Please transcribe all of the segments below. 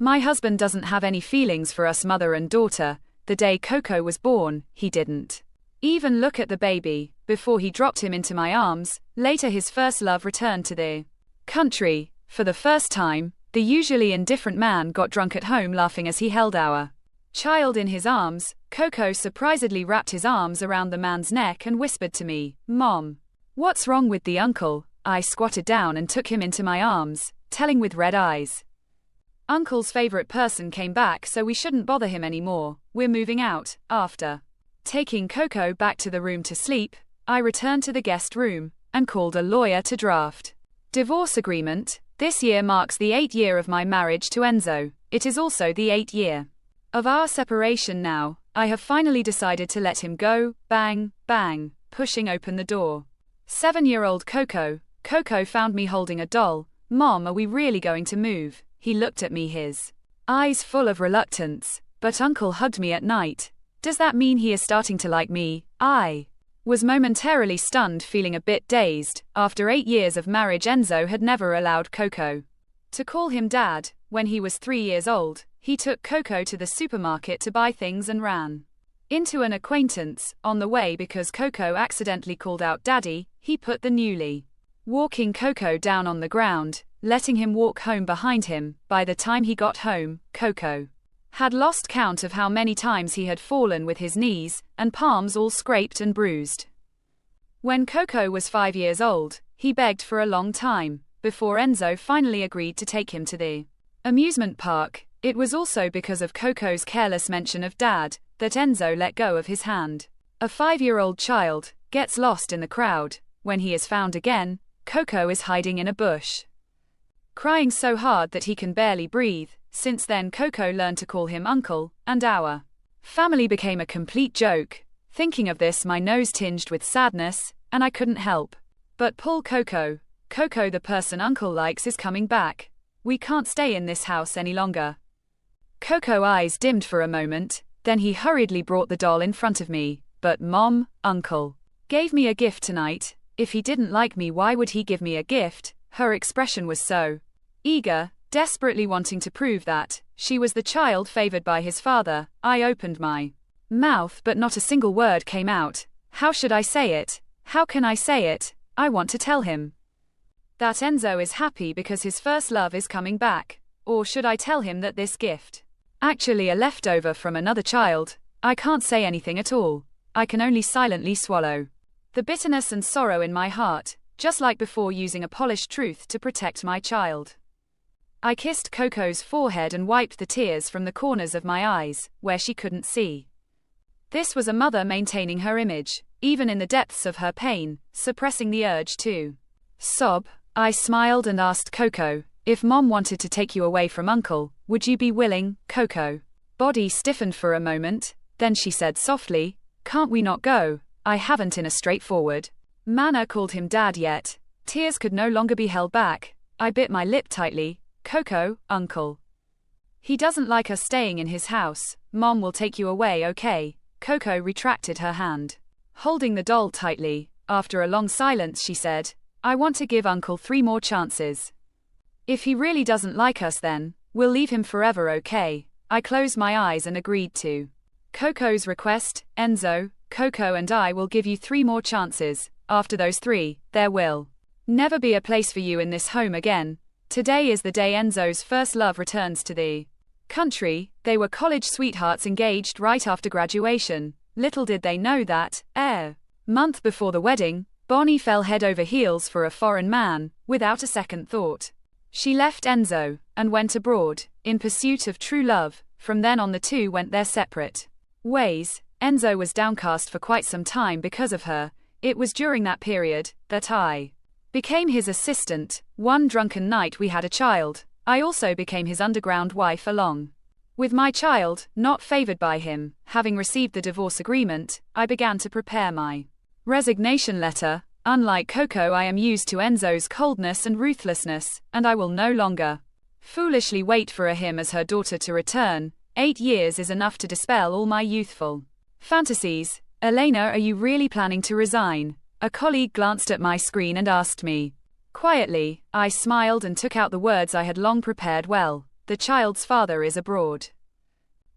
My husband doesn't have any feelings for us mother and daughter. The day Coco was born, he didn't even look at the baby before he dropped him into my arms. Later his first love returned to the country. For the first time, the usually indifferent man got drunk at home laughing as he held our child in his arms. Coco surprisingly wrapped his arms around the man's neck and whispered to me, "Mom, what's wrong with the uncle?" I squatted down and took him into my arms, telling with red eyes, "Uncle's favorite person came back, so we shouldn't bother him anymore. We're moving out." After taking Coco back to the room to sleep, I returned to the guest room and called a lawyer to draft divorce agreement. This year marks the 8th year of my marriage to Enzo. It is also the 8th year of our separation now. I have finally decided to let him go. Bang, bang, pushing open the door. 7-year-old Coco found me holding a doll. "Mom, are we really going to move?" He looked at me, his eyes full of reluctance. "But Uncle hugged me at night. Does that mean he is starting to like me?" I was momentarily stunned, feeling a bit dazed. After 8 years of marriage, Enzo had never allowed Coco to call him dad. When he was 3 years old, he took Coco to the supermarket to buy things and ran into an acquaintance. On the way, because Coco accidentally called out daddy, he put the newly walking Coco down on the ground, letting him walk home behind him. By the time he got home, Coco had lost count of how many times he had fallen, with his knees and palms all scraped and bruised. When Coco was 5 years old, he begged for a long time before Enzo finally agreed to take him to the amusement park. It was also because of Coco's careless mention of dad that Enzo let go of his hand. A 5-year-old child gets lost in the crowd. When he is found again, Coco is hiding in a bush, crying so hard that he can barely breathe. Since then, Coco learned to call him uncle, and our family became a complete joke. Thinking of this, my nose tinged with sadness, and I couldn't help but pull Coco. "Coco, the person uncle likes is coming back. We can't stay in this house any longer." Coco's eyes dimmed for a moment, then he hurriedly brought the doll in front of me. "But Mom, Uncle gave me a gift tonight. If he didn't like me, why would he give me a gift?" Her expression was so eager, desperately wanting to prove that she was the child favored by his father. I opened my mouth, but not a single word came out. How should I say it? How can I say it? I want to tell him that Enzo is happy because his first love is coming back. Or should I tell him that this gift actually a leftover from another child? I can't say anything at all. I can only silently swallow the bitterness and sorrow in my heart, just like before, using a polished truth to protect my child. I kissed Coco's forehead and wiped the tears from the corners of my eyes, where she couldn't see. This was a mother maintaining her image, even in the depths of her pain, suppressing the urge to sob. I smiled and asked Coco, "If Mom wanted to take you away from Uncle, would you be willing?" Coco's body stiffened for a moment, then she said softly, "Can't we not go?" I haven't in a straightforward manner called him dad yet. Tears could no longer be held back. I bit my lip tightly. "Coco, Uncle, he doesn't like us staying in his house. Mom will take you away, okay?" Coco retracted her hand, holding the doll tightly. After a long silence, she said, "I want to give Uncle 3 more chances. If he really doesn't like us, then we'll leave him forever, okay?" I closed my eyes and agreed to Coco's request. "Enzo, Coco and I will give you 3 more chances. After those 3, there will never be a place for you in this home again." Today is the day Enzo's first love returns to the country. They were college sweethearts, engaged right after graduation. Little did they know that, a month before the wedding, Bonnie fell head over heels for a foreign man, without a second thought. She left Enzo and went abroad, in pursuit of true love. From then on, the two went their separate ways. Enzo was downcast for quite some time because of her. It was during that period that I became his assistant. One drunken night we had a child. I also became his underground wife along with my child, not favored by him. Having received the divorce agreement, I began to prepare my resignation letter. Unlike Coco, I am used to Enzo's coldness and ruthlessness, and I will no longer foolishly wait for him as her daughter to return. 8 years is enough to dispel all my youthful fantasies. "Elena, are you really planning to resign?" A colleague glanced at my screen and asked me quietly. I smiled and took out the words I had long prepared well. the child's father is abroad.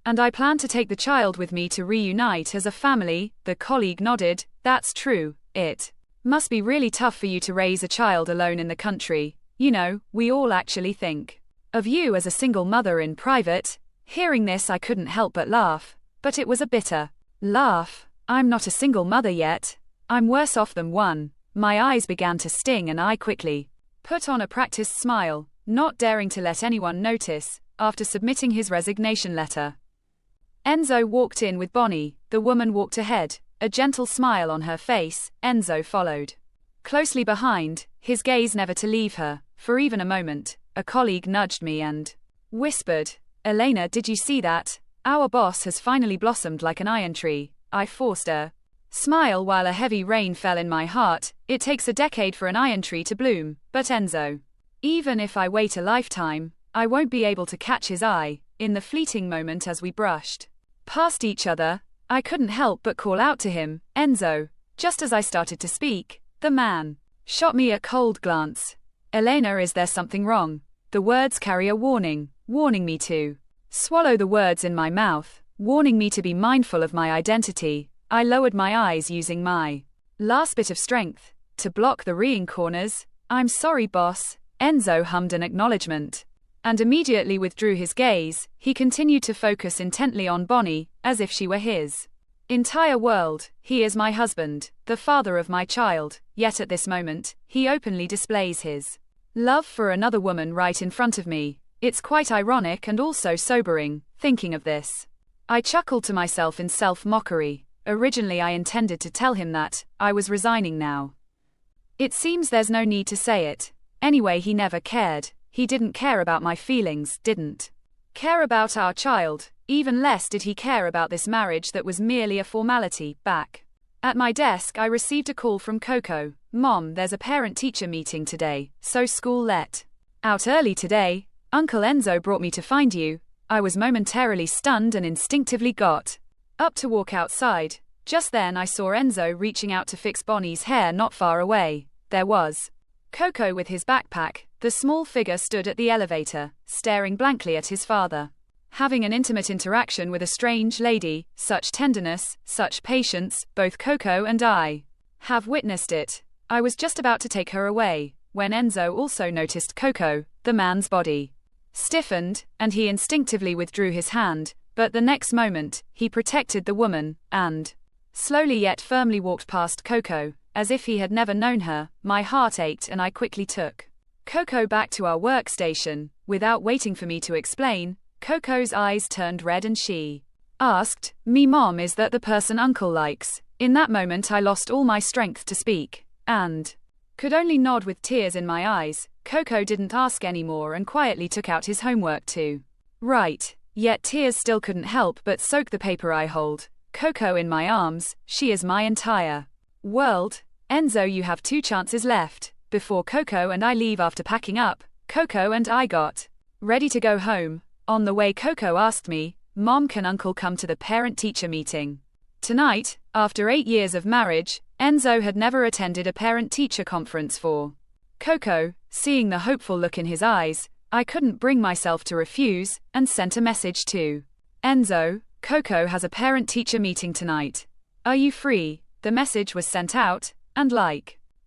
And I plan to take the child with me to reunite as a family. The colleague nodded. That's true. It must be really tough for you to raise a child alone in the country. You know, we all actually think of you as a single mother in private. Hearing this, I couldn't help but laugh, but it was a bitter laugh. I'm not a single mother yet. I'm worse off than one. My eyes began to sting and I quickly put on a practiced smile, not daring to let anyone notice, after submitting his resignation letter. Enzo walked in with Bonnie. The woman walked ahead, a gentle smile on her face. Enzo followed closely behind, his gaze never to leave her, for even a moment. A colleague nudged me and whispered, Elena, did you see that? Our boss has finally blossomed like an iron tree. I forced a smile while a heavy rain fell in my heart. It takes a decade for an iron tree to bloom, but Enzo, even if I wait a lifetime, I won't be able to catch his eye. In the fleeting moment as we brushed past each other, I couldn't help but call out to him, Enzo. Just as I started to speak, the man shot me a cold glance. Elena, is there something wrong? The words carry a warning, warning me to swallow the words in my mouth, warning me to be mindful of my identity. I lowered my eyes using my last bit of strength to block the reeing corners. I'm sorry, boss. Enzo hummed an acknowledgement and immediately withdrew his gaze. He continued to focus intently on Bonnie, as if she were his entire world. He is my husband, the father of my child, yet at this moment, he openly displays his love for another woman right in front of me. It's quite ironic and also sobering, thinking of this. I chuckled to myself in self-mockery. Originally I intended to tell him that I was resigning now. It seems there's no need to say it. Anyway, he never cared. He didn't care about my feelings, didn't care about our child. Even less did he care about this marriage that was merely a formality. Back at my desk, I received a call from Coco. Mom, there's a parent-teacher meeting today, so school let out early today. Uncle Enzo brought me to find you. I was momentarily stunned and instinctively got up to walk outside. Just then I saw Enzo reaching out to fix Bonnie's hair not far away. There was Coco with his backpack. The small figure stood at the elevator, staring blankly at his father. Having an intimate interaction with a strange lady, such tenderness, such patience, both Coco and I have witnessed it. I was just about to take her away, when Enzo also noticed Coco. The man's body stiffened, and he instinctively withdrew his hand, but the next moment, he protected the woman, and slowly yet firmly walked past Coco, as if he had never known her. My heart ached and I quickly took Coco back to our workstation. Without waiting for me to explain, Coco's eyes turned red and she asked me, Mom, is that the person Uncle likes? In that moment I lost all my strength to speak, and could only nod with tears in my eyes. Coco didn't ask anymore and quietly took out his homework to write, yet tears still couldn't help but soak the paper I hold. Coco in my arms, she is my entire world. Enzo, you have 2 chances left before Coco and I leave. After packing up, Coco and I got ready to go home. On the way, Coco asked me, Mom, can Uncle come to the parent-teacher meeting tonight? After 8 years of marriage, Enzo had never attended a parent-teacher conference for Coco. Seeing the hopeful look in his eyes, I couldn't bring myself to refuse, and sent a message to Enzo. Coco has a parent-teacher meeting tonight. Are you free? The message was sent out, and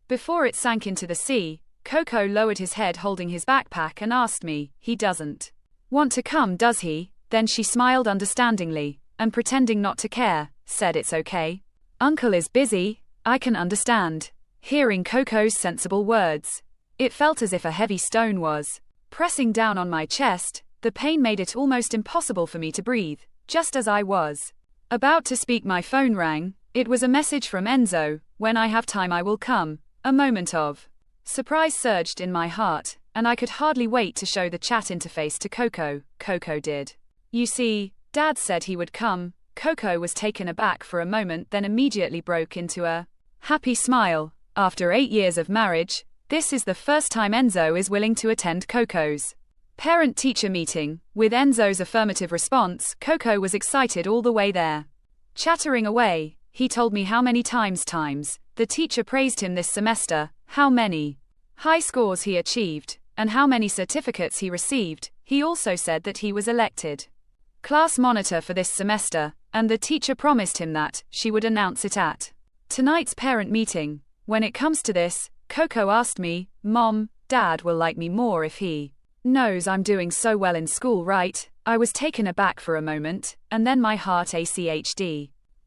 before it sank into the sea, Coco lowered his head holding his backpack and asked me, he doesn't want to come, does he? Then she smiled understandingly, and pretending not to care, said it's okay. Uncle is busy, I can understand. Hearing Coco's sensible words, it felt as if a heavy stone was pressing down on my chest. The pain made it almost impossible for me to breathe. Just as I was about to speak, my phone rang. It was a message from Enzo. When I have time I will come. A moment of surprise surged in my heart, and I could hardly wait to show the chat interface to Coco. Coco did. You see, Dad said he would come. Coco was taken aback for a moment, then immediately broke into a happy smile. After 8 years of marriage, this is the first time Enzo is willing to attend Coco's parent-teacher meeting. With Enzo's affirmative response, Coco was excited all the way there. Chattering away, he told me how many times the teacher praised him this semester, how many high scores he achieved, and how many certificates he received. He also said that he was elected class monitor for this semester, and the teacher promised him that she would announce it at tonight's parent meeting. When it comes to this, Coco asked me, Mom, Dad will like me more if he knows I'm doing so well in school, right? I was taken aback for a moment, and then my heart ached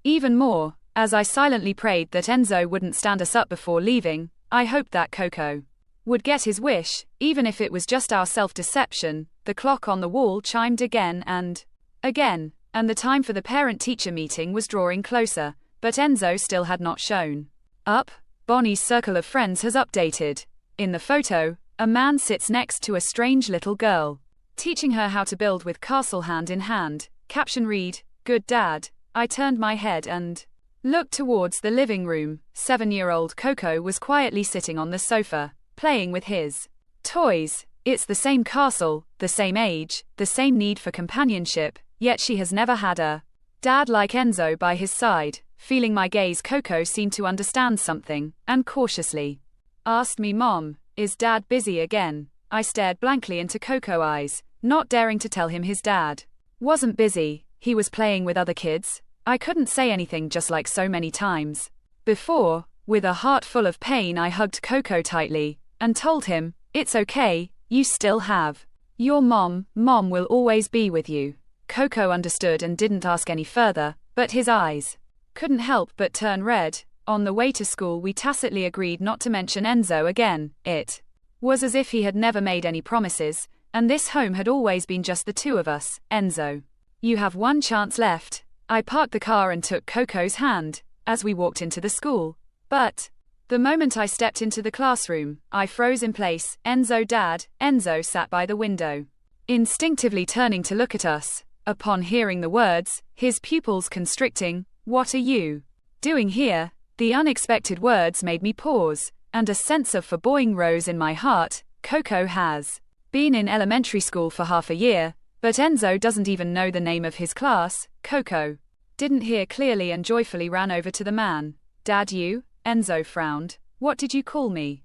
even more, as I silently prayed that Enzo wouldn't stand us up before leaving. I hoped that Coco would get his wish, even if it was just our self-deception. The clock on the wall chimed again and again, and the time for the parent-teacher meeting was drawing closer, but Enzo still had not shown up. Bonnie's circle of friends has updated. In the photo, a man sits next to a strange little girl, teaching her how to build with castle hand in hand. Caption read, "Good dad." I turned my head and looked towards the living room. 7-year-old Coco was quietly sitting on the sofa, playing with his toys. It's the same castle, the same age, the same need for companionship, yet she has never had a dad like Enzo by his side. Feeling my gaze, Coco seemed to understand something, and cautiously asked me, Mom, is Dad busy again? I stared blankly into Coco's eyes, not daring to tell him his dad wasn't busy. He was playing with other kids. I couldn't say anything, just like so many times before. With a heart full of pain, I hugged Coco tightly and told him, it's okay, you still have your mom. Mom will always be with you. Coco understood and didn't ask any further, but his eyes couldn't help but turn red. On the way to school, we tacitly agreed not to mention Enzo again. It was as if he had never made any promises, and this home had always been just the two of us. Enzo, you have one chance left. I parked the car and took Coco's hand as we walked into the school. But the moment I stepped into the classroom, I froze in place. Enzo, Dad. Enzo sat by the window, instinctively turning to look at us. Upon hearing the words, his pupils constricting, "What are you doing here?" The unexpected words made me pause, and a sense of foreboding rose in my heart. Coco has been in elementary school for half a year, but Enzo doesn't even know the name of his class. Coco didn't hear clearly and joyfully ran over to the man. Dad, you? Enzo frowned. What did you call me?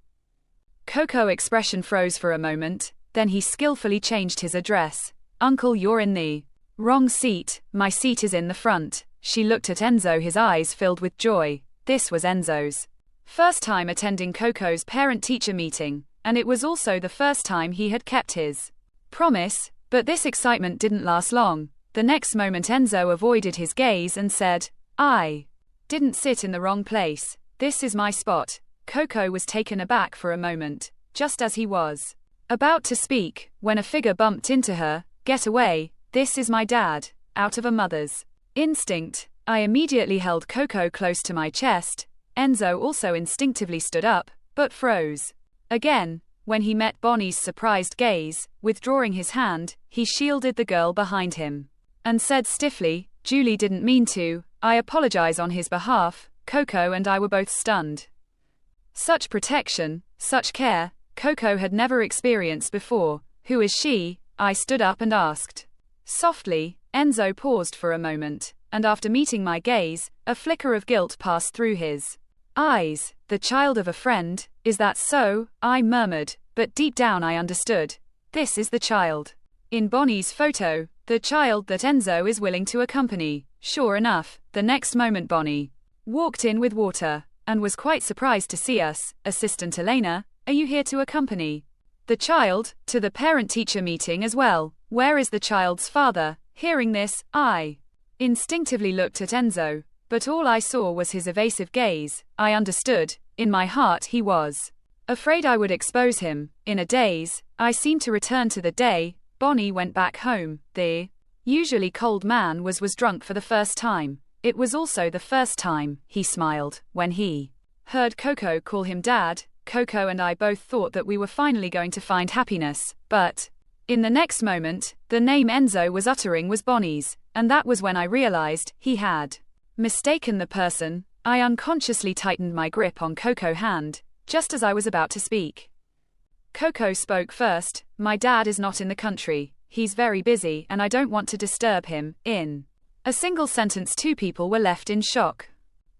Coco's expression froze for a moment, then he skillfully changed his address. Uncle, you're in the wrong seat. My seat is in the front. She looked at Enzo, his eyes filled with joy. This was Enzo's first time attending Coco's parent-teacher meeting, and it was also the first time he had kept his promise. But this excitement didn't last long. The next moment Enzo avoided his gaze and said, I didn't sit in the wrong place. This is my spot. Coco was taken aback for a moment, just as he was about to speak, when a figure bumped into her. Get away, this is my dad. Out of a mother's instinct, I immediately held Coco close to my chest. Enzo also instinctively stood up, but froze again when he met Bonnie's surprised gaze. Withdrawing his hand, he shielded the girl behind him and said stiffly, Julie didn't mean to. I apologize on his behalf. Coco and I were both stunned. Such protection, such care, Coco had never experienced before. Who is she? I stood up and asked softly. Enzo paused for a moment, and after meeting my gaze, a flicker of guilt passed through his eyes. The child of a friend, is that so? I murmured, but deep down I understood. This is the child in Bonnie's photo, the child that Enzo is willing to accompany. Sure enough, the next moment Bonnie walked in with water, and was quite surprised to see us. Assistant Elena, are you here to accompany the child to the parent-teacher meeting as well? Where is the child's father? Hearing this, I instinctively looked at Enzo, but all I saw was his evasive gaze. I understood. In my heart he was afraid I would expose him. In a daze, I seemed to return to the day Bonnie went back home. The usually cold man was drunk for the first time. It was also the first time he smiled when he heard Coco call him Dad. Coco and I both thought that we were finally going to find happiness, but in the next moment, the name Enzo was uttering was Bonnie's, and that was when I realized he had mistaken the person. I unconsciously tightened my grip on Coco's hand, just as I was about to speak. Coco spoke first. My dad is not in the country. He's very busy and I don't want to disturb him. In a single sentence, two people were left in shock.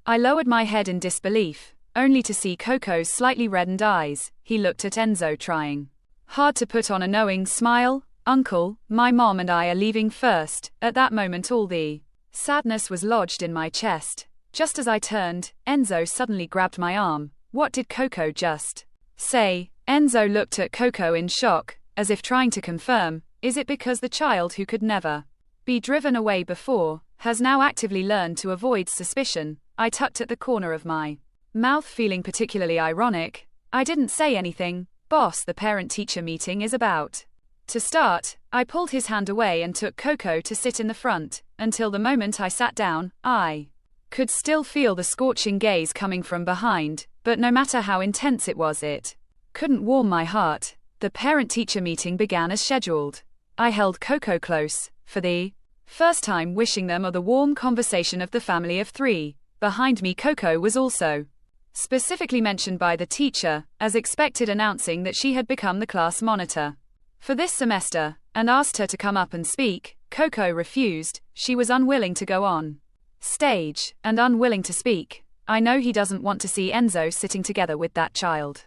I lowered my head in disbelief, only to see Coco's slightly reddened eyes. He looked at Enzo, trying hard to put on a knowing smile. "Uncle, my mom and I are leaving first." At that moment all the sadness was lodged in my chest. Just as I turned, Enzo suddenly grabbed my arm. "What did Coco just say?" Enzo looked at Coco in shock, as if trying to confirm, is it because the child who could never be driven away before, has now actively learned to avoid suspicion? I tucked at the corner of my mouth, feeling particularly ironic. "I didn't say anything, boss, the parent-teacher meeting is about to start." I pulled his hand away and took Coco to sit in the front. Until the moment I sat down, I could still feel the scorching gaze coming from behind, but no matter how intense it was, it couldn't warm my heart. The parent-teacher meeting began as scheduled. I held Coco close, for the first time wishing them the warm conversation of the family of three. Behind me Coco was also specifically mentioned by the teacher, as expected, announcing that she had become the class monitor for this semester, and asked her to come up and speak. Coco refused. She was unwilling to go on stage, and unwilling to speak. I know he doesn't want to see Enzo sitting together with that child.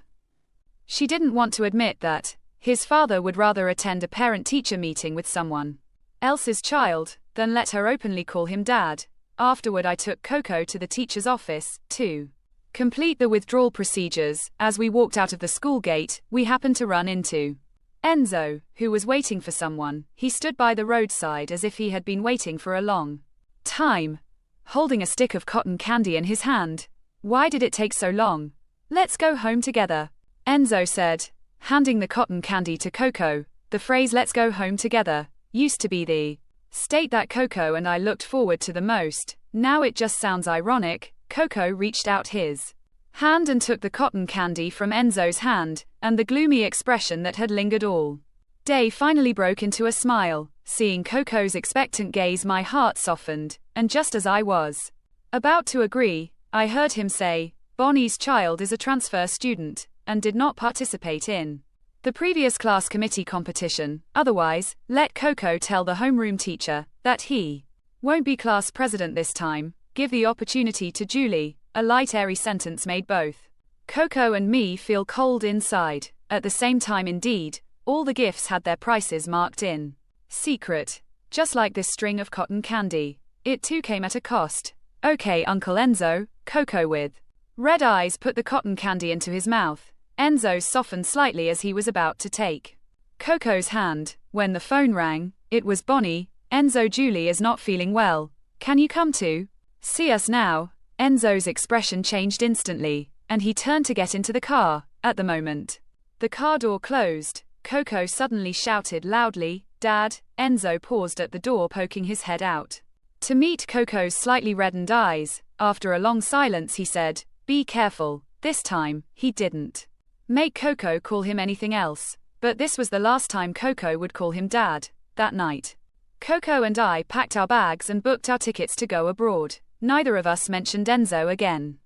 She didn't want to admit that his father would rather attend a parent-teacher meeting with someone else's child than let her openly call him dad. Afterward I took Coco to the teacher's office to complete the withdrawal procedures. As we walked out of the school gate, we happened to run into Enzo, who was waiting for someone. He stood by the roadside as if he had been waiting for a long time, holding a stick of cotton candy in his hand. "Why did it take so long?" "Let's go home together," Enzo said, handing the cotton candy to Coco. The phrase "let's go home together" used to be the state that Coco and I looked forward to the most. Now it just sounds ironic. Coco reached out his hand and took the cotton candy from Enzo's hand, and the gloomy expression that had lingered all day finally broke into a smile. Seeing Coco's expectant gaze, my heart softened, and just as I was about to agree, I heard him say, "Bonnie's child is a transfer student, and did not participate in the previous class committee competition. Otherwise, let Coco tell the homeroom teacher that he won't be class president this time. Give the opportunity to Julie." A light, airy sentence made both Coco and me feel cold inside. At the same time, indeed, all the gifts had their prices marked in secret. Just like this string of cotton candy. It too came at a cost. "Okay, Uncle Enzo," Coco with red eyes put the cotton candy into his mouth. Enzo softened slightly as he was about to take Coco's hand. When the phone rang, it was Bonnie. "Enzo, Julie is not feeling well. Can you come to see us now?" Enzo's expression changed instantly, and he turned to get into the car. At the moment the car door closed, Coco suddenly shouted loudly, "Dad!" Enzo paused at the door, poking his head out to meet Coco's slightly reddened eyes. After a long silence he said, "Be careful." This time, he didn't make Coco call him anything else, but this was the last time Coco would call him dad. That night, Coco and I packed our bags and booked our tickets to go abroad. Neither of us mentioned Enzo again,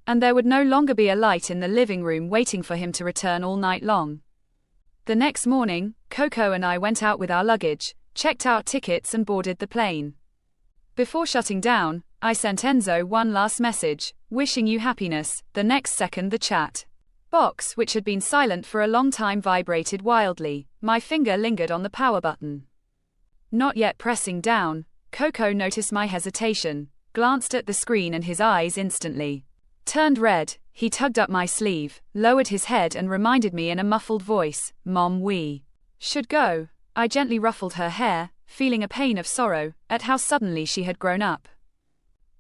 and there would no longer be a light in the living room waiting for him to return all night long. The next morning, Coco and I went out with our luggage, checked our tickets and boarded the plane. Before shutting down, I sent Enzo one last message, wishing you happiness. The next second the chat box, which had been silent for a long time, vibrated wildly. My finger lingered on the power button, not yet pressing down. Coco noticed my hesitation, glanced at the screen, and his eyes instantly turned red. He tugged up my sleeve, lowered his head and reminded me in a muffled voice, "Mom, we should go." I gently ruffled her hair, feeling a pain of sorrow at how suddenly she had grown up.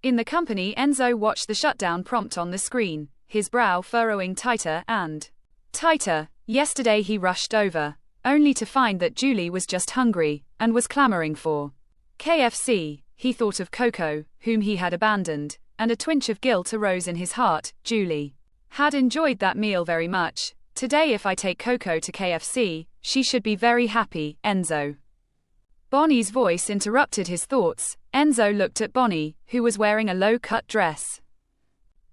In the company, Enzo watched the shutdown prompt on the screen, his brow furrowing tighter and tighter. Yesterday he rushed over, only to find that Julie was just hungry, and was clamoring for KFC. He thought of Coco, whom he had abandoned, and a twinge of guilt arose in his heart. Julie had enjoyed that meal very much. Today if I take Coco to KFC, she should be very happy, Enzo. Bonnie's voice interrupted his thoughts. Enzo looked at Bonnie, who was wearing a low-cut dress,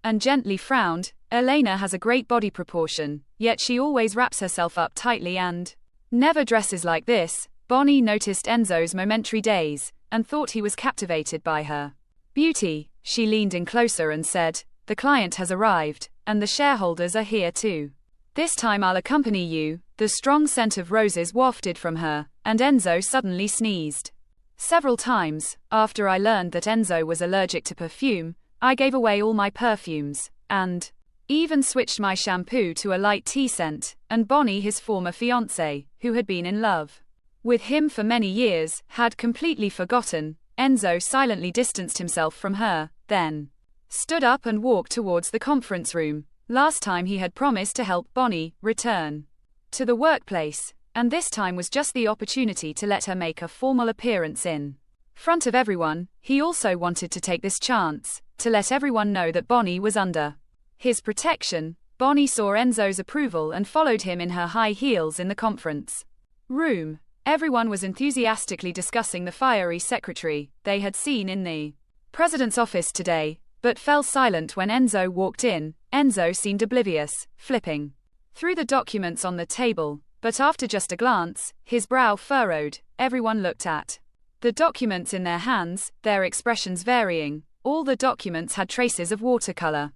and gently frowned. Elena has a great body proportion, yet she always wraps herself up tightly and never dresses like this. Bonnie noticed Enzo's momentary daze, and thought he was captivated by her beauty. She leaned in closer and said, "The client has arrived, and the shareholders are here too. This time I'll accompany you." The strong scent of roses wafted from her, and Enzo suddenly sneezed. Several times, after I learned that Enzo was allergic to perfume, I gave away all my perfumes, and even switched my shampoo to a light tea scent, and Bonnie, his former fiancée, who had been in love with him for many years, had completely forgotten. Enzo silently distanced himself from her, then stood up and walked towards the conference room. Last time he had promised to help Bonnie return to the workplace, and this time was just the opportunity to let her make a formal appearance in front of everyone. He also wanted to take this chance to let everyone know that Bonnie was under his protection. Bonnie saw Enzo's approval and followed him in her high heels in the conference room. Everyone was enthusiastically discussing the fiery secretary they had seen in the president's office today, but fell silent when Enzo walked in. Enzo seemed oblivious, flipping through the documents on the table, but after just a glance, his brow furrowed. Everyone looked at the documents in their hands, their expressions varying. All the documents had traces of watercolor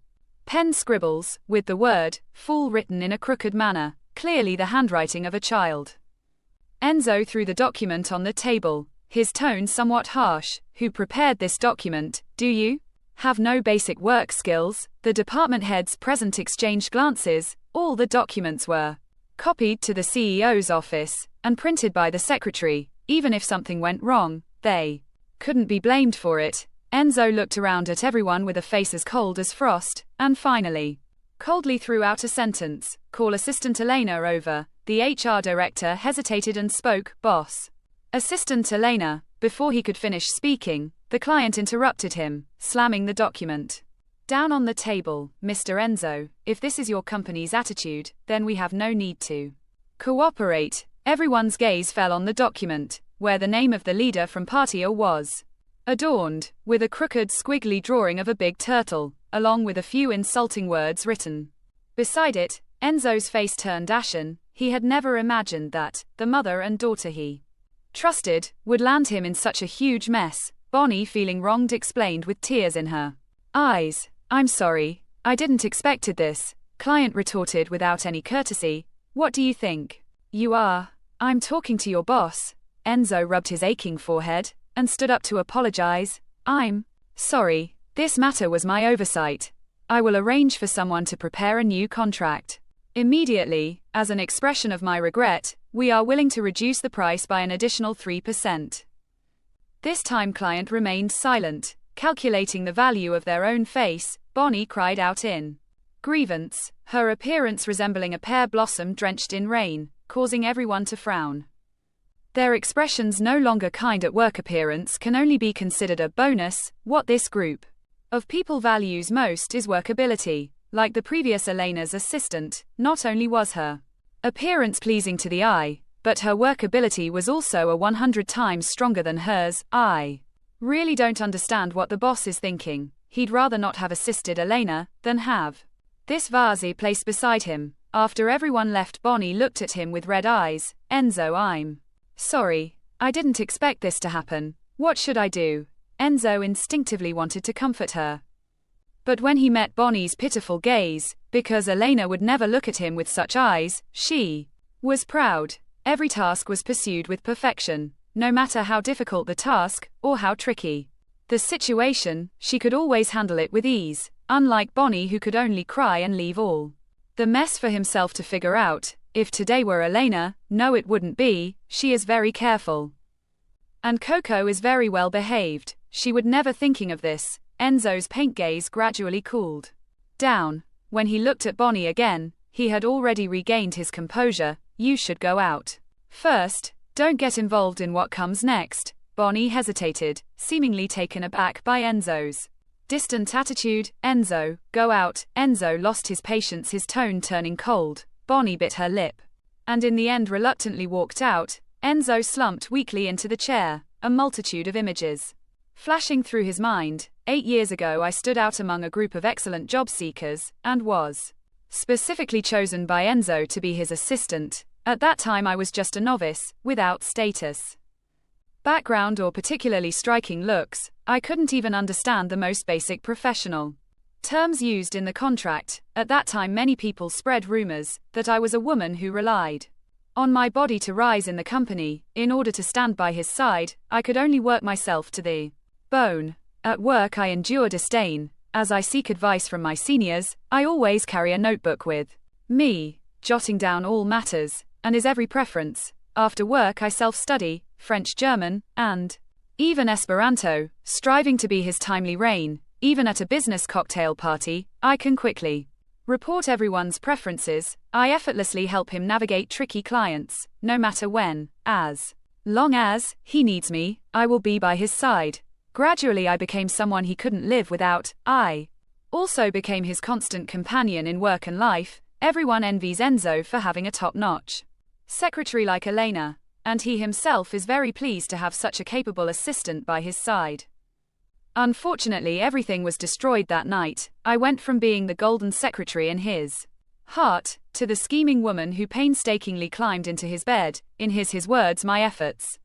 pen scribbles, with the word "fool" written in a crooked manner, clearly the handwriting of a child. Enzo threw the document on the table, his tone somewhat harsh. "Who prepared this document? Do you have no basic work skills?" The department heads present exchanged glances. All the documents were copied to the CEO's office and printed by the secretary. Even if something went wrong, they couldn't be blamed for it. Enzo looked around at everyone with a face as cold as frost, and finally coldly threw out a sentence. "Call Assistant Elena over." The HR director hesitated and spoke. "Boss." Assistant Elena. Before he could finish speaking, the client interrupted him, slamming the document down on the table. "Mr. Enzo, if this is your company's attitude, then we have no need to cooperate." Everyone's gaze fell on the document, where the name of the leader from Party A was adorned with a crooked squiggly drawing of a big turtle, along with a few insulting words written beside it. Enzo's face turned ashen. He had never imagined that the mother and daughter he trusted would land him in such a huge mess. Bonnie, feeling wronged, explained with tears in her eyes, "I'm sorry, I didn't expected this." Client retorted without any courtesy, "What do you think you are? I'm talking to your boss." Enzo rubbed his aching forehead and stood up to apologize. "I'm sorry, this matter was my oversight. I will arrange for someone to prepare a new contract immediately. As an expression of my regret, we are willing to reduce the price by an additional 3%. This time client remained silent, calculating the value of their own face. Bonnie cried out in grievance, her appearance resembling a pear blossom drenched in rain, causing everyone to frown. Their expressions no longer kind at work. Appearance can only be considered a bonus. What this group of people values most is workability. Like the previous Elena's assistant, not only was her appearance pleasing to the eye, but her workability was also 100 times stronger than hers. "I really don't understand what the boss is thinking. He'd rather not have assisted Elena than have this vase placed beside him." After everyone left, Bonnie looked at him with red eyes. "Enzo, I'm sorry. I didn't expect this to happen. What should I do?" Enzo instinctively wanted to comfort her. But when he met Bonnie's pitiful gaze, because Elena would never look at him with such eyes, she was proud. Every task was pursued with perfection, no matter how difficult the task, or how tricky the situation, she could always handle it with ease, unlike Bonnie, who could only cry and leave all the mess for himself to figure out. If today were Elena, no, it wouldn't be. She is very careful. And Coco is very well behaved. She would never thinking of this. Enzo's paint gaze gradually cooled down. When he looked at Bonnie again, he had already regained his composure. "You should go out first. Don't get involved in what comes next." Bonnie hesitated, seemingly taken aback by Enzo's distant attitude. "Enzo, go out." Enzo lost his patience, his tone turning cold. Bonnie bit her lip, and in the end reluctantly walked out. Enzo slumped weakly into the chair, a multitude of images flashing through his mind. 8 years ago I stood out among a group of excellent job seekers, and was specifically chosen by Enzo to be his assistant. At that time I was just a novice, without status, background or particularly striking looks. I couldn't even understand the most basic professional terms used in the contract. At that time many people spread rumors that I was a woman who relied On my body to rise in the company, in order to stand by his side, I could only work myself to the bone. At work I endure disdain. As I seek advice from my seniors, I always carry a notebook with me, jotting down all matters, and his every preference. After work I self-study, French, German, and even Esperanto, striving to be his timely rein. Even at a business cocktail party, I can quickly report everyone's preferences. I effortlessly help him navigate tricky clients, no matter when. As long as he needs me, I will be by his side. Gradually I became someone he couldn't live without. I also became his constant companion in work and life. Everyone envies Enzo for having a top-notch secretary like Elena, and he himself is very pleased to have such a capable assistant by his side. Unfortunately, everything was destroyed that night. I went from being the golden secretary in his heart to the scheming woman who painstakingly climbed into his bed. In his words, my efforts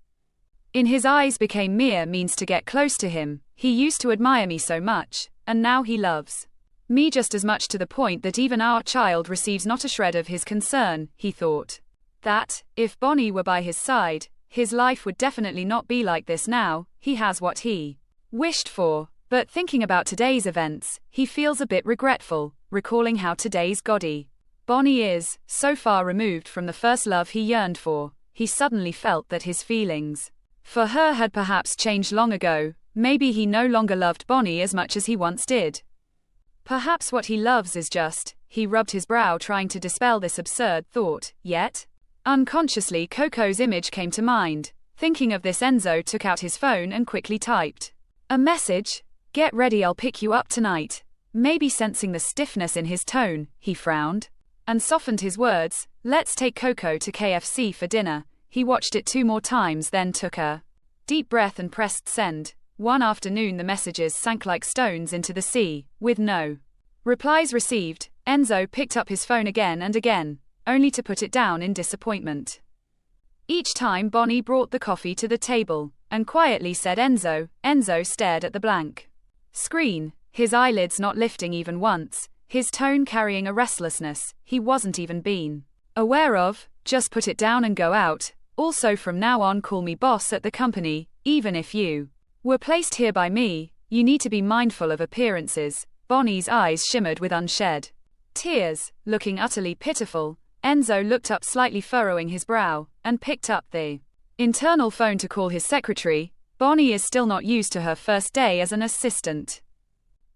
in his eyes became mere means to get close to him. He used to admire me so much, and now he loves me just as much, to the point that even our child receives not a shred of his concern. He thought that, if Bonnie were by his side, his life would definitely not be like this now. He has what he wished for, but thinking about today's events, he feels a bit regretful, recalling how today's gaudy Bonnie is so far removed from the first love he yearned for. He suddenly felt that his feelings for her had perhaps changed long ago. Maybe he no longer loved Bonnie as much as he once did. Perhaps what he loves is just, he rubbed his brow trying to dispel this absurd thought, yet unconsciously Coco's image came to mind. Thinking of this, Enzo took out his phone and quickly typed a message. Get ready, I'll pick you up tonight. Maybe sensing the stiffness in his tone, he frowned and softened his words. Let's take Coco to KFC for dinner. He watched it 2 more times, then took a deep breath and pressed send. One afternoon the messages sank like stones into the sea, with no replies received. Enzo picked up his phone again and again, only to put it down in disappointment. Each time Bonnie brought the coffee to the table and quietly said Enzo. Enzo stared at the blank screen, his eyelids not lifting even once, his tone carrying a restlessness he wasn't even been aware of. Just put it down and go out. Also, from now on, call me boss at the company. Even if you were placed here by me, you need to be mindful of appearances. Bonnie's eyes shimmered with unshed tears. Looking utterly pitiful, Enzo looked up, slightly furrowing his brow, and picked up the internal phone to call his secretary. Bonnie is still not used to her first day as an assistant.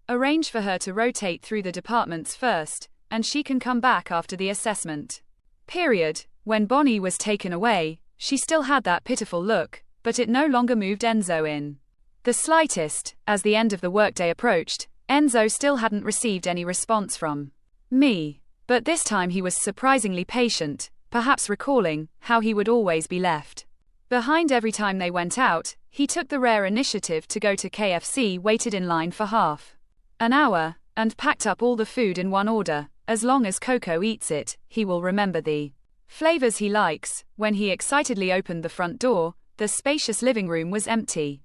Arrange for her to rotate through the departments first, and she can come back after the assessment period. When Bonnie was taken away, she still had that pitiful look, but it no longer moved Enzo in the slightest. As the end of the workday approached, Enzo still hadn't received any response from me. But this time he was surprisingly patient, perhaps recalling how he would always be left behind every time they went out. He took the rare initiative to go to KFC, waited in line for half an hour, and packed up all the food in one order. As long as Coco eats it, he will remember the flavors he likes. When he excitedly opened the front door, the spacious living room was empty.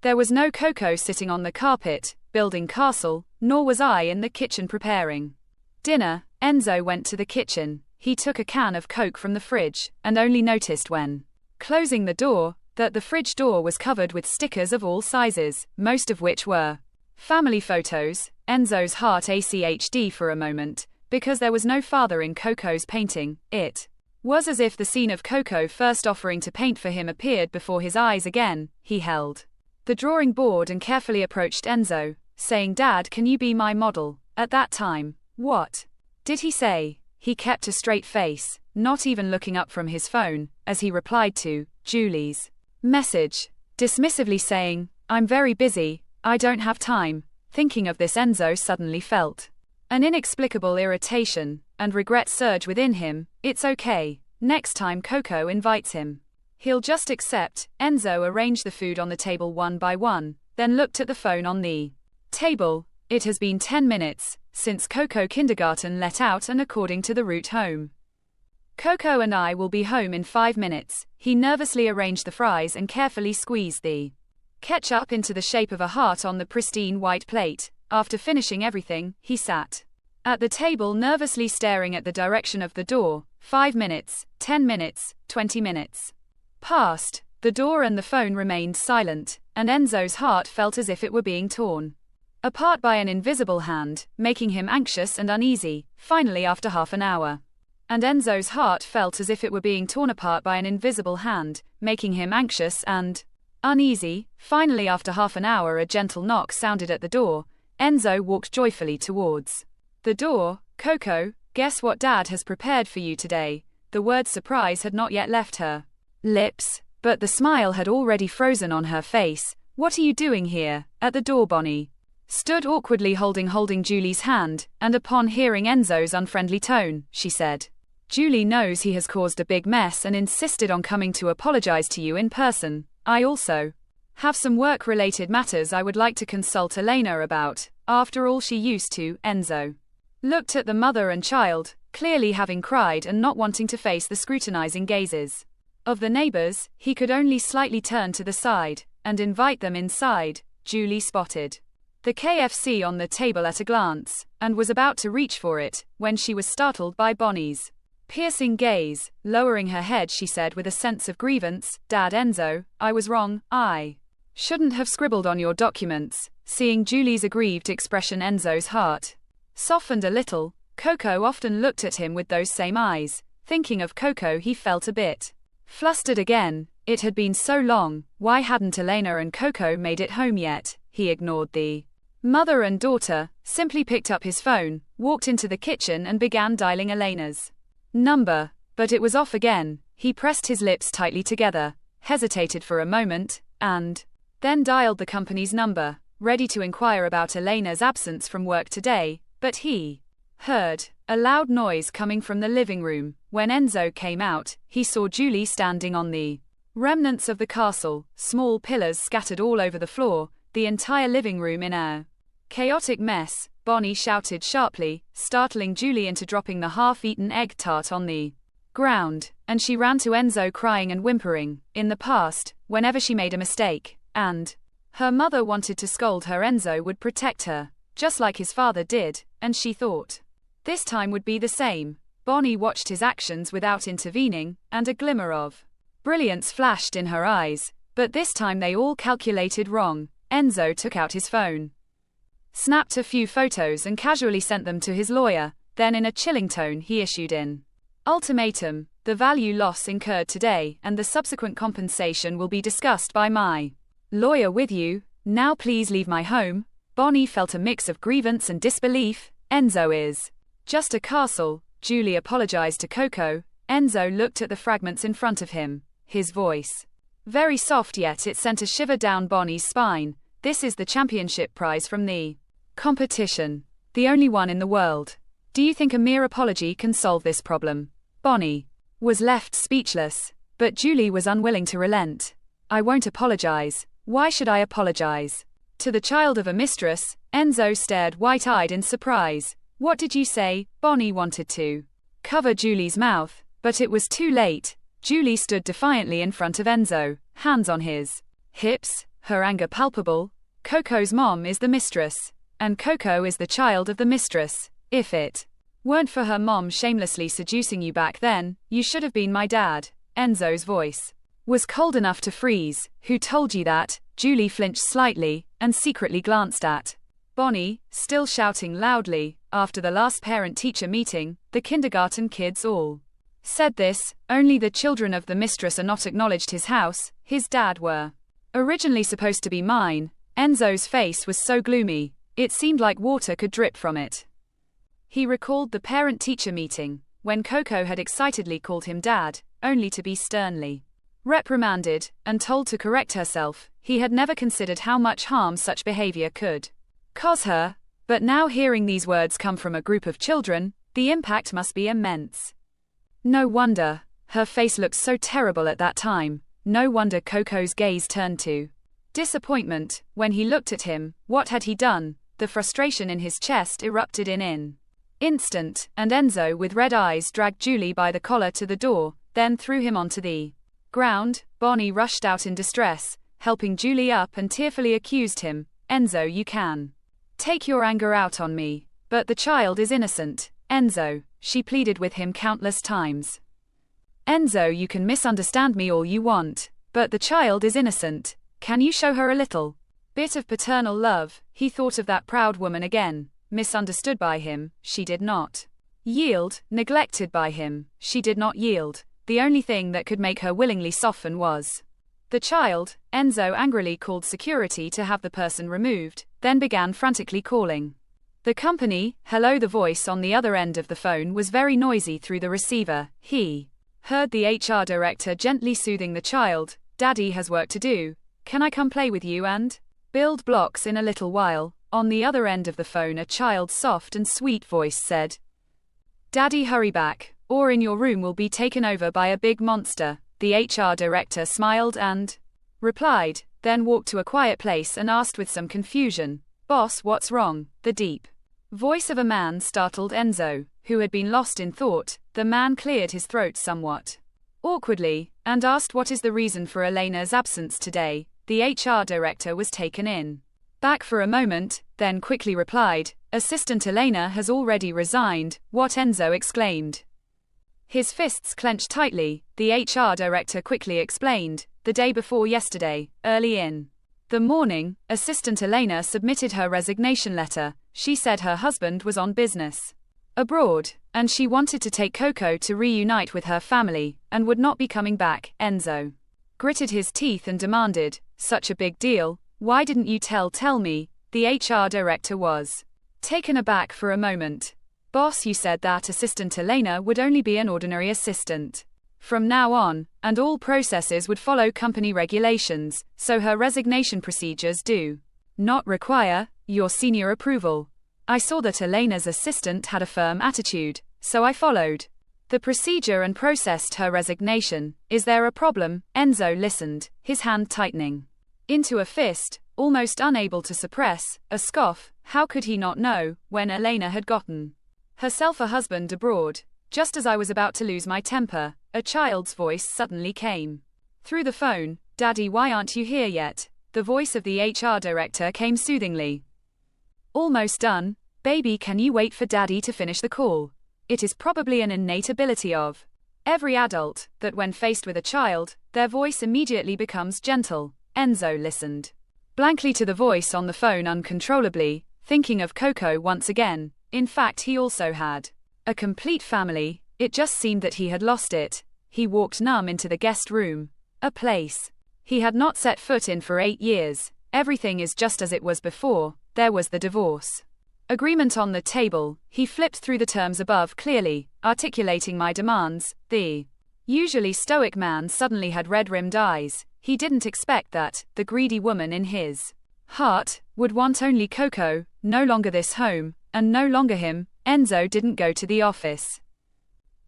There was no Coco sitting on the carpet, building castle, nor was I in the kitchen preparing dinner. Enzo went to the kitchen. He took a can of Coke from the fridge, and only noticed when closing the door, that the fridge door was covered with stickers of all sizes, most of which were family photos. Enzo's heart ached for a moment, because there was no father in Coco's painting. It was as if the scene of Coco first offering to paint for him appeared before his eyes again. He held the drawing board and carefully approached Enzo, saying, "Dad, can you be my model?" At that time, what did he say? He kept a straight face, not even looking up from his phone, as he replied to Julie's message, dismissively saying, "I'm very busy, I don't have time." Thinking of this, Enzo suddenly felt an inexplicable irritation and regret surge within him. It's okay. Next time Coco invites him, he'll just accept. Enzo arranged the food on the table one by one, then looked at the phone on the table. It has been 10 minutes since Coco kindergarten let out, and according to the route home, Coco and I will be home in 5 minutes. He nervously arranged the fries and carefully squeezed the ketchup into the shape of a heart on the pristine white plate. After finishing everything, he sat At the table, nervously staring at the direction of the door. 5 minutes, 10 minutes, 20 minutes passed. The door and the phone remained silent, and Enzo's heart felt as if it were being torn apart by an invisible hand, making him anxious and uneasy. Finally, after half an hour, and Enzo's heart felt as if it were being torn apart by an invisible hand, making him anxious and uneasy. Finally, after half an hour, a gentle knock sounded at the door. Enzo walked joyfully towards the door. "Coco, guess what Dad has prepared for you today?" The word surprise had not yet left her lips, but the smile had already frozen on her face. "What are you doing here?" At the door, Bonnie stood awkwardly holding Julie's hand, and upon hearing Enzo's unfriendly tone, she said, "Julie knows he has caused a big mess and insisted on coming to apologize to you in person. I also have some work-related matters I would like to consult Elena about. After all, she used to." Enzo looked at the mother and child, clearly having cried and not wanting to face the scrutinizing gazes of the neighbors. He could only slightly turn to the side and invite them inside. Julie spotted the KFC on the table at a glance, and was about to reach for it, when she was startled by Bonnie's piercing gaze. Lowering her head, she said with a sense of grievance, "Dad, Enzo, I was wrong. I shouldn't have scribbled on your documents." Seeing Julie's aggrieved expression, Enzo's heart softened a little. Coco often looked at him with those same eyes. Thinking of Coco, he felt a bit flustered again. It had been so long. Why hadn't Elena and Coco made it home yet? He ignored the mother and daughter, simply picked up his phone, walked into the kitchen and began dialing Elena's number, but it was off again. He pressed his lips tightly together, hesitated for a moment, and then dialed the company's number, ready to inquire about Elena's absence from work today, but he heard a loud noise coming from the living room. When Enzo came out, he saw Julie standing on the remnants of the castle, small pillars scattered all over the floor, the entire living room in a chaotic mess. Bonnie shouted sharply, startling Julie into dropping the half-eaten egg tart on the ground, and she ran to Enzo crying and whimpering. In the past, whenever she made a mistake, and her mother wanted to scold her, Enzo would protect her, just like his father did, and she thought this time would be the same. Bonnie watched his actions without intervening, and a glimmer of brilliance flashed in her eyes, but this time they all calculated wrong. Enzo took out his phone, snapped a few photos and casually sent them to his lawyer. Then in a chilling tone he issued an ultimatum. "The value loss incurred today and the subsequent compensation will be discussed by my lawyer with you. Now please leave my home." Bonnie felt a mix of grievance and disbelief. Enzo is just a castle. Julie apologized to Coco. Enzo looked at the fragments in front of him, his voice very soft, yet it sent a shiver down Bonnie's spine. "This is the championship prize from the competition. The only one in the world. Do you think a mere apology can solve this problem?" Bonnie was left speechless, but Julie was unwilling to relent. "I won't apologize. Why should I apologize to the child of a mistress?" Enzo stared wide-eyed in surprise. "What did you say?" Bonnie wanted to cover Julie's mouth, but it was too late. Julie stood defiantly in front of Enzo, hands on his hips, her anger palpable. "Coco's mom is the mistress, and Coco is the child of the mistress. If it weren't for her mom shamelessly seducing you back then, you should have been my dad." Enzo's voice was cold enough to freeze. "Who told you that?" Julie flinched slightly, and secretly glanced at Bonnie, still shouting loudly. After the last parent-teacher meeting, the kindergarten kids all said this. "Only the children of the mistress are not acknowledged. His house, his dad were originally supposed to be mine." Enzo's face was so gloomy, it seemed like water could drip from it. He recalled the parent-teacher meeting, when Coco had excitedly called him dad, only to be sternly reprimanded, and told to correct herself. He had never considered how much harm such behavior could cause her, but now hearing these words come from a group of children, the impact must be immense. No wonder her face looked so terrible at that time. No wonder Coco's gaze turned to disappointment when he looked at him. What had he done? The frustration in his chest erupted in an instant, and Enzo, with red eyes, dragged Julie by the collar to the door, then threw him onto the ground. Bonnie rushed out in distress, helping Julie up, and tearfully accused him. "Enzo, you can take your anger out on me. But the child is innocent, Enzo, she pleaded with him countless times. Enzo, you can misunderstand me all you want, but the child is innocent. Can you show her a little bit of paternal love? He thought of that proud woman again. Misunderstood by him, she did not yield. Neglected by him, she did not yield. The only thing that could make her willingly soften was the child. Enzo angrily called security to have the person removed, then began frantically calling the company. Hello. The voice on the other end of the phone was very noisy through the receiver. He heard the HR director gently soothing the child. Daddy has work to do. Can I come play with you and build blocks in a little while? On the other end of the phone, a child's soft and sweet voice said, Daddy, hurry back, or in your room will be taken over by a big monster. The HR director smiled and replied, then walked to a quiet place and asked with some confusion, Boss, what's wrong? The deep voice of a man startled Enzo, who had been lost in thought. The man cleared his throat somewhat awkwardly and asked what is the reason for Elena's absence today. The HR director was taken in back for a moment, then quickly replied, Assistant Elena has already resigned. What? Enzo exclaimed, his fists clenched tightly. The HR director quickly explained, the day before yesterday, early in the morning, Assistant Elena submitted her resignation letter. She said her husband was on business abroad, and she wanted to take Coco to reunite with her family, and would not be coming back. Enzo gritted his teeth and demanded, such a big deal, why didn't you tell me? The HR director was taken aback for a moment. Boss, you said that Assistant Elena would only be an ordinary assistant from now on, and all processes would follow company regulations, so her resignation procedures do not require your senior approval. I saw that Elena's assistant had a firm attitude, so I followed the procedure and processed her resignation. Is there a problem? Enzo listened, his hand tightening into a fist, almost unable to suppress a scoff. How could he not know, when Elena had gotten herself a husband abroad? Just as I was about to lose my temper, a child's voice suddenly came through the phone. Daddy, why aren't you here yet? The voice of the HR director came soothingly. Almost done. Baby, can you wait for Daddy to finish the call? It is probably an innate ability of every adult, that when faced with a child, their voice immediately becomes gentle. Enzo listened blankly to the voice on the phone, uncontrollably thinking of Coco once again. In fact, he also had a complete family. It just seemed that he had lost it. He walked numb into the guest room, a place he had not set foot in for 8 years. Everything is just as it was before. There was the divorce agreement on the table. He flipped through the terms above clearly, articulating my demands. The usually stoic man suddenly had red-rimmed eyes. He didn't expect that the greedy woman in his heart would want only Coco, no longer this home, and no longer him. Enzo didn't go to the office.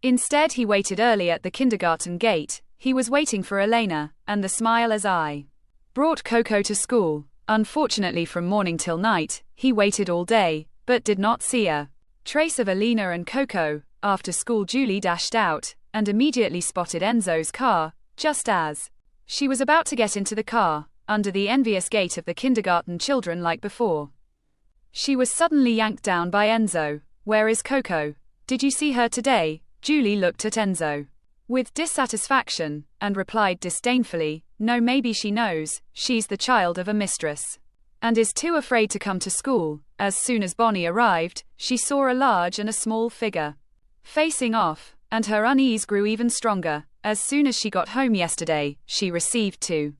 Instead, he waited early at the kindergarten gate. He was waiting for Elena, and the smile as I brought Coco to school. Unfortunately, from morning till night, he waited all day, but did not see a trace of Elena and Coco. After school, Julie dashed out, and immediately spotted Enzo's car, just as she was about to get into the car, under the envious gate of the kindergarten children like before. She was suddenly yanked down by Enzo. Where is Coco? Did you see her today? Julie looked at Enzo with dissatisfaction, and replied disdainfully, no, maybe she knows, she's the child of a mistress, and is too afraid to come to school. As soon as Bonnie arrived, she saw a large and a small figure facing off, and her unease grew even stronger. As soon as she got home yesterday, she received 2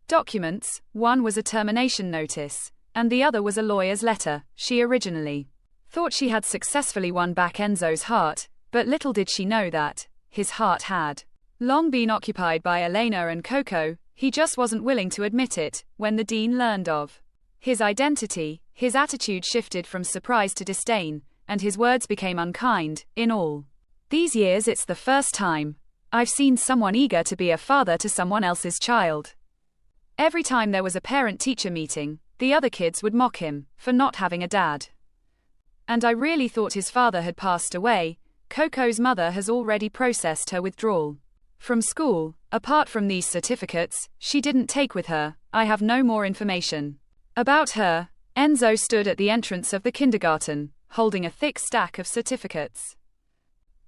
documents. One was a termination notice, and the other was a lawyer's letter. She originally thought she had successfully won back Enzo's heart, but little did she know that his heart had long been occupied by Elena and Coco. He just wasn't willing to admit it. When the dean learned of his identity, his attitude shifted from surprise to disdain, and his words became unkind. In all these years, it's the first time I've seen someone eager to be a father to someone else's child. Every time there was a parent-teacher meeting, the other kids would mock him for not having a dad. And I really thought his father had passed away. Coco's mother has already processed her withdrawal from school. Apart from these certificates, she didn't take with her. I have no more information about her. Enzo stood at the entrance of the kindergarten, holding a thick stack of certificates.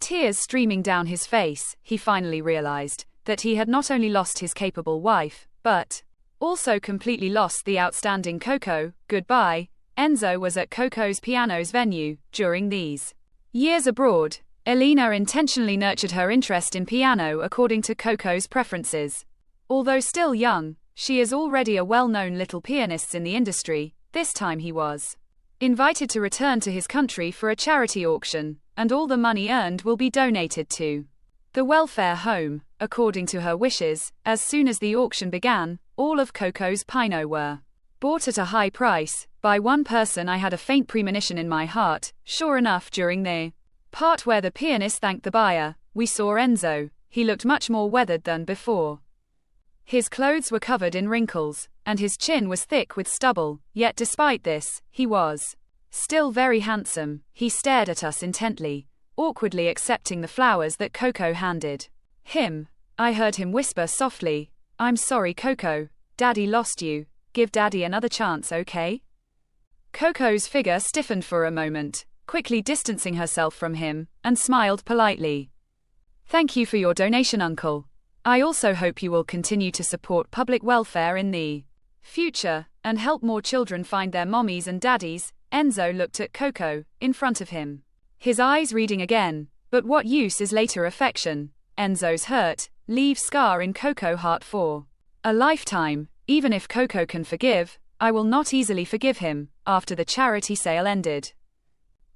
Tears streaming down his face, he finally realized that he had not only lost his capable wife, but also completely lost the outstanding Coco. Goodbye. Enzo was at Coco's piano's venue during these years abroad. Elena intentionally nurtured her interest in piano according to Coco's preferences. Although still young, she is already a well-known little pianist in the industry. This time he was invited to return to his country for a charity auction, and all the money earned will be donated to the welfare home, according to her wishes. As soon as the auction began, all of Coco's piano were bought at a high price by one person. I had a faint premonition in my heart. Sure enough, during the part where the pianist thanked the buyer, we saw Enzo. He looked much more weathered than before. His clothes were covered in wrinkles, and his chin was thick with stubble, yet despite this, he was still very handsome. He stared at us intently, awkwardly accepting the flowers that Coco handed him. I heard him whisper softly, "I'm sorry, Coco. Daddy lost you. Give Daddy another chance, okay?" Coco's figure stiffened for a moment, quickly distancing herself from him, and smiled politely. "Thank you for your donation, Uncle. I also hope you will continue to support public welfare in the future, and help more children find their mommies and daddies." Enzo looked at Coco, in front of him, his eyes reading again. But what use is later affection? Enzo's hurt leaves scar in Coco's heart for a lifetime. Even if Coco can forgive, I will not easily forgive him. After the charity sale ended,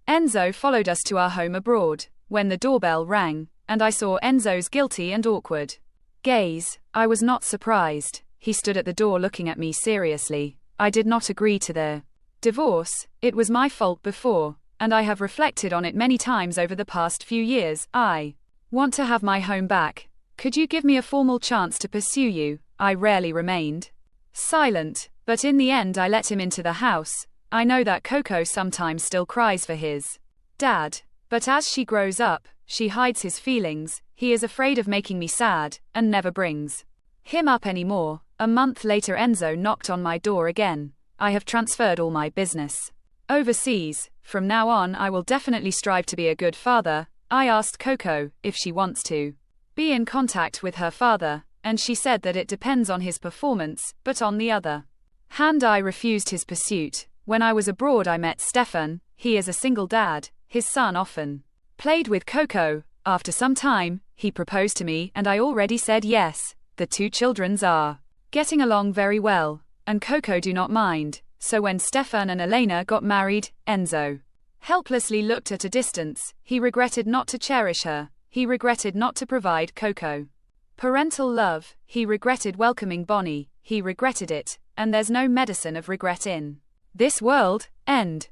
Enzo followed us to our home abroad. When the doorbell rang, and I saw Enzo's guilty and awkward gaze, I was not surprised. He stood at the door looking at me seriously. I did not agree to the divorce. It was my fault before, and I have reflected on it many times over the past few years. I want to have my home back. Could you give me a formal chance to pursue you? I rarely remained silent, but in the end I let him into the house. I know that Coco sometimes still cries for his dad, but as she grows up, she hides his feelings. He is afraid of making me sad, and never brings him up anymore. A month later, Enzo knocked on my door again. I have transferred all my business overseas. From now on, I will definitely strive to be a good father. I asked Coco if she wants to be in contact with her father, and she said that it depends on his performance, but on the other hand, I refused his pursuit. When I was abroad, I met Stefan. He is a single dad. His son often played with Coco. After some time, he proposed to me, and I already said yes. The two children are getting along very well, and Coco do not mind. So when Stefan and Elena got married, Enzo helplessly looked at a distance. He regretted not to cherish her. He regretted not to provide Coco parental love. He regretted welcoming Bonnie. He regretted it, and there's no medicine of regret in this world. End.